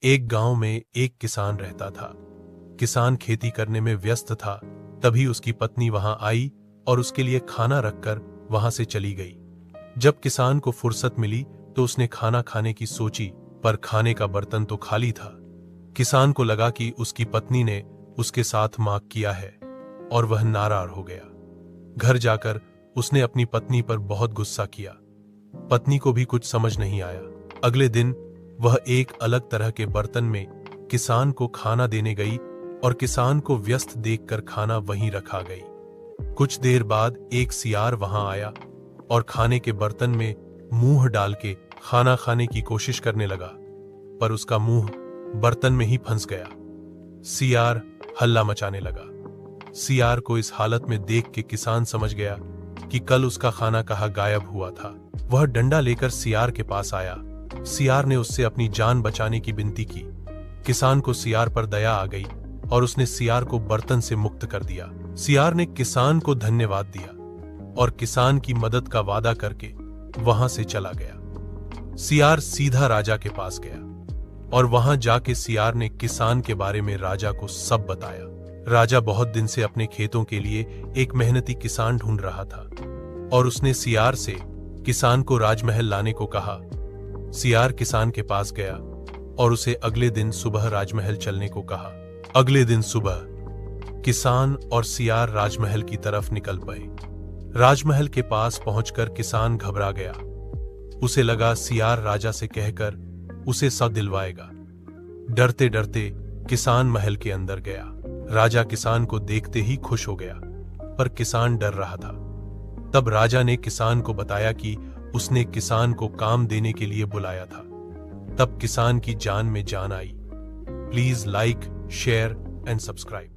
एक गांव में एक किसान रहता था। किसान खेती करने में व्यस्त था। तभी उसकी पत्नी वहां आई और उसके लिए खाना रखकर वहां से चली गई। जब किसान को फुर्सत मिली तो उसने खाना खाने की सोची, पर खाने का बर्तन तो खाली था। किसान को लगा कि उसकी पत्नी ने उसके साथ मांग किया है और वह नाराज हो गया। घर जाकर उसने अपनी पत्नी पर बहुत गुस्सा किया। पत्नी को भी कुछ समझ नहीं आया। अगले दिन वह एक अलग तरह के बर्तन में किसान को खाना देने गई और किसान को व्यस्त देखकर खाना वहीं रखा गई। कुछ देर बाद एक सियार वहां आया और खाने के बर्तन में मुंह डाल के खाना खाने की कोशिश करने लगा, पर उसका मुंह बर्तन में ही फंस गया। सियार हल्ला मचाने लगा। सियार को इस हालत में देख के किसान समझ गया कि कल उसका खाना कहाँ गायब हुआ था। वह डंडा लेकर सियार के पास आया। सियार ने उससे अपनी जान बचाने की विनती की। किसान को सियार पर दया आ गई और उसने सियार को बर्तन से मुक्त कर दिया। सियार ने किसान को धन्यवाद दिया और किसान की मदद का वादा करके वहां से चला गया। सियार सीधा राजा के पास गया और वहां जाके सियार ने किसान के बारे में राजा को सब बताया। राजा बहुत दिन से अपने खेतों के लिए एक मेहनती किसान ढूंढ रहा था और उसने सियार से किसान को राजमहल लाने को कहा। सियार किसान के पास गया और उसे अगले दिन सुबह राजमहल चलने को कहा। अगले दिन सुबह किसान और सियार राजमहल की तरफ निकल पड़े। राजमहल के पास पहुंचकर किसान घबरा गया। उसे लगा सियार राजा से कहकर उसे सब दिलवाएगा। डरते डरते किसान महल के अंदर गया। राजा किसान को देखते ही खुश हो गया, पर किसान डर रहा था। तब राजा ने किसान को बताया कि उसने किसान को काम देने के लिए बुलाया था। तब किसान की जान में जान आई। Please like, share and subscribe.